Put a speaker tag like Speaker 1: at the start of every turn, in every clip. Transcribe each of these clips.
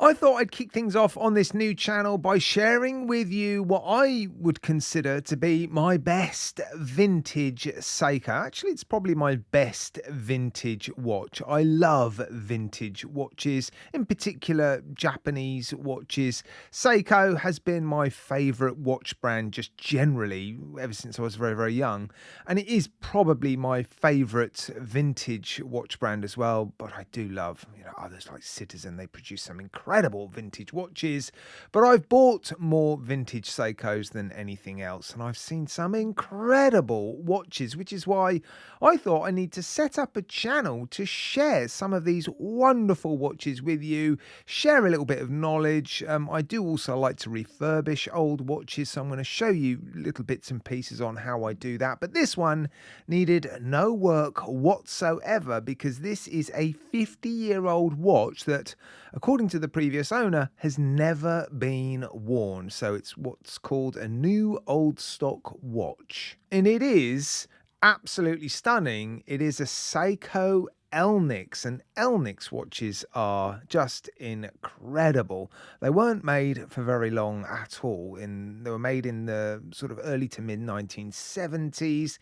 Speaker 1: I thought I'd kick things off on this new channel by sharing with you what I would consider to be my best vintage Seiko. Actually, it's probably my best vintage watch. I love vintage watches, in particular Japanese watches. Seiko has been my favorite watch brand just generally ever since I was very, very young. And it is probably my favorite vintage watch brand as well. But I do love, others like Citizen. They produce some incredible vintage watches, but I've bought more vintage Seikos than anything else, and I've seen some incredible watches, which is why I thought I need to set up a channel to share some of these wonderful watches with you, share a little bit of knowledge. I do also like to refurbish old watches, so I'm going to show you little bits and pieces on how I do that, but this one needed no work whatsoever because this is a 50-year-old watch that, according to the previous owner, has never been worn. So it's what's called a new old stock watch. And it is absolutely stunning. It is a Seiko Elnix, and Elnix watches are just incredible. They weren't made for very long at all. They were made in the sort of early to mid 1970s,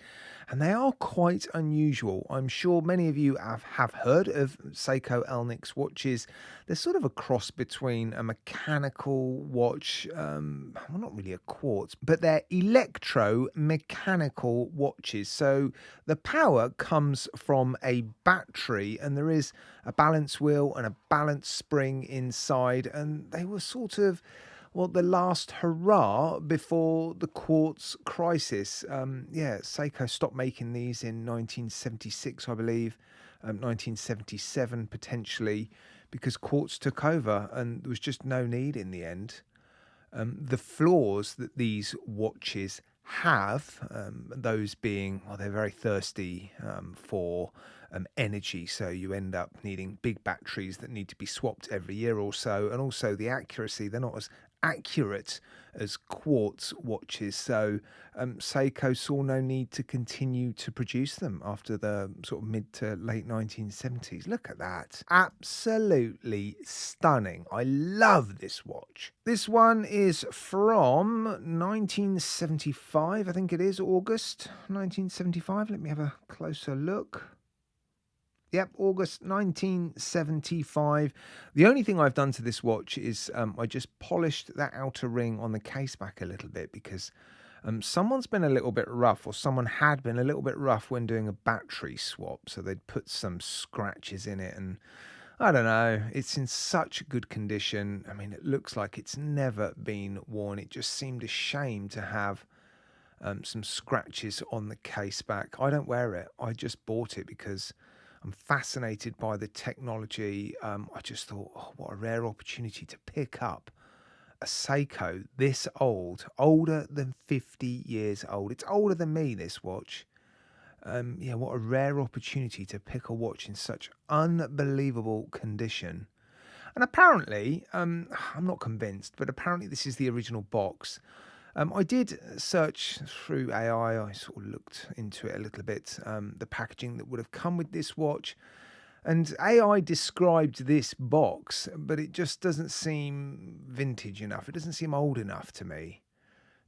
Speaker 1: and they are quite unusual. I'm sure many of you have heard of Seiko Elnix watches. They're sort of a cross between a mechanical watch, well, not really a quartz, but they're electro-mechanical watches. So the power comes from a battery, and there is a balance wheel and a balance spring inside, and they were sort of, well, the last hurrah before the quartz crisis. Seiko stopped making these in 1976, I believe, 1977 potentially, because quartz took over and there was just no need in the end. The flaws that these watches have, those being, well, they're very thirsty for energy, so you end up needing big batteries that need to be swapped every year or so, and also the accuracy, they're not as accurate as quartz watches, so Seiko saw no need to continue to produce them after the sort of mid to late 1970s. Look at that. Absolutely stunning. I love this watch. This one is from 1975, I think it is, August 1975. Let me have a closer look. Yep, August 1975. The only thing I've done to this watch is I just polished that outer ring on the case back a little bit because someone's been a little bit rough, or someone had been a little bit rough when doing a battery swap. So they'd put some scratches in it, and I don't know, it's in such good condition. I mean, it looks like it's never been worn. It just seemed a shame to have some scratches on the case back. I don't wear it. I just bought it because I'm fascinated by the technology. I just thought, oh, what a rare opportunity to pick up a Seiko this old, older than 50 years old. It's older than me, this watch. What a rare opportunity to pick a watch in such unbelievable condition. And apparently, I'm not convinced, but apparently this is the original box. I did search through AI. I sort of looked into it a little bit, the packaging that would have come with this watch. And AI described this box, but it just doesn't seem vintage enough. It doesn't seem old enough to me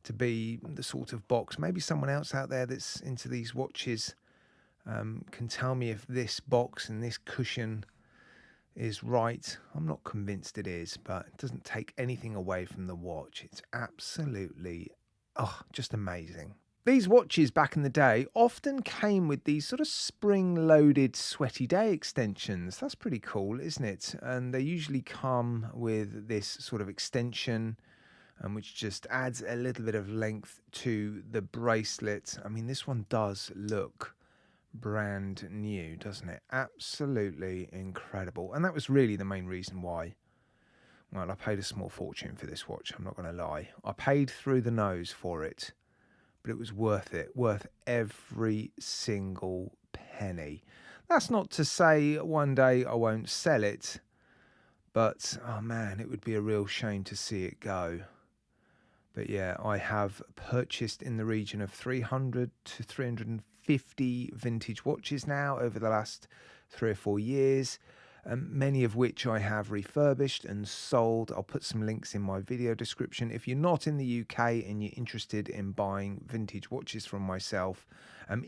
Speaker 1: to be the sort of box. Maybe someone else out there that's into these watches can tell me if this box and this cushion is right. I'm not convinced it is, but it doesn't take anything away from the watch. It's absolutely, just amazing. These watches back in the day often came with these sort of spring-loaded sweaty day extensions. That's pretty cool, isn't it? And they usually come with this sort of extension, which just adds a little bit of length to the bracelet. I mean, this one does look brand new, doesn't it? Absolutely incredible. And that was really the main reason why, well, I paid a small fortune for this watch, I'm not going to lie. I paid through the nose for it, but it was worth it, worth every single penny. That's not to say one day I won't sell it, but oh man, it would be a real shame to see it go. But yeah, I have purchased in the region of 300 to 350 vintage watches now over the last 3 or 4 years. many of which I have refurbished and sold. I'll put some links in my video description. If you're not in the UK and you're interested in buying vintage watches from myself,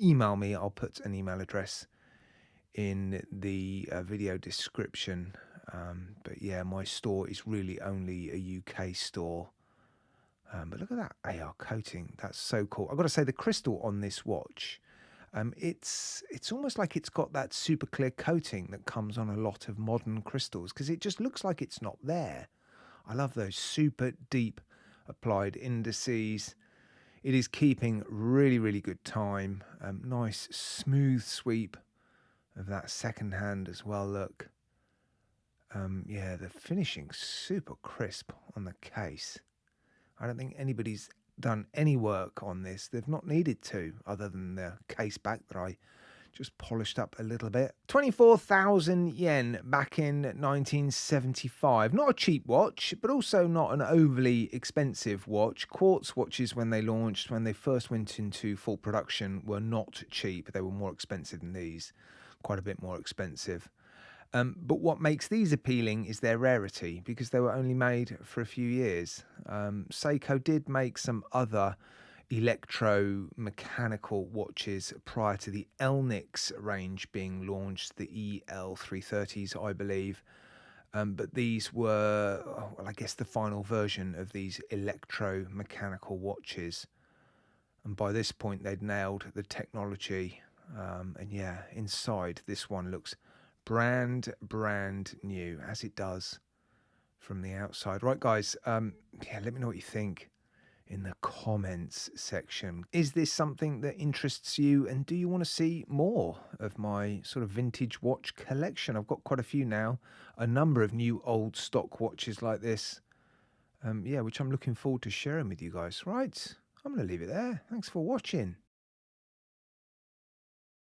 Speaker 1: email me. I'll put an email address in the video description. But yeah, my store is really only a UK store. But look at that AR coating. That's so cool. I've got to say, the crystal on this watch, it's almost like it's got that super clear coating that comes on a lot of modern crystals, because it just looks like it's not there. I love those super deep applied indices. It is keeping really, really good time. Nice smooth sweep of that second hand as well. Look. Yeah, the finishing's super crisp on the case. I don't think anybody's done any work on this. They've not needed to, other than the case back that I just polished up a little bit. 24,000 yen back in 1975. Not a cheap watch, but also not an overly expensive watch. Quartz watches, when they launched, when they first went into full production, were not cheap. They were more expensive than these, quite a bit more expensive. But what makes these appealing is their rarity, because they were only made for a few years. Seiko did make some other electromechanical watches prior to the Elnix range being launched, the EL330s, I believe. But these were, well, I guess, the final version of these electromechanical watches. And by this point, they'd nailed the technology. And yeah, inside, this one looks brand new, as it does from the outside. Right, guys, yeah, let me know what you think in the comments section. Is this something that interests you, and do you want to see more of my sort of vintage watch collection? I've got quite a few now, a number of new old stock watches like this, yeah, which I'm looking forward to sharing with you guys. Right, I'm going to leave it there. Thanks for watching.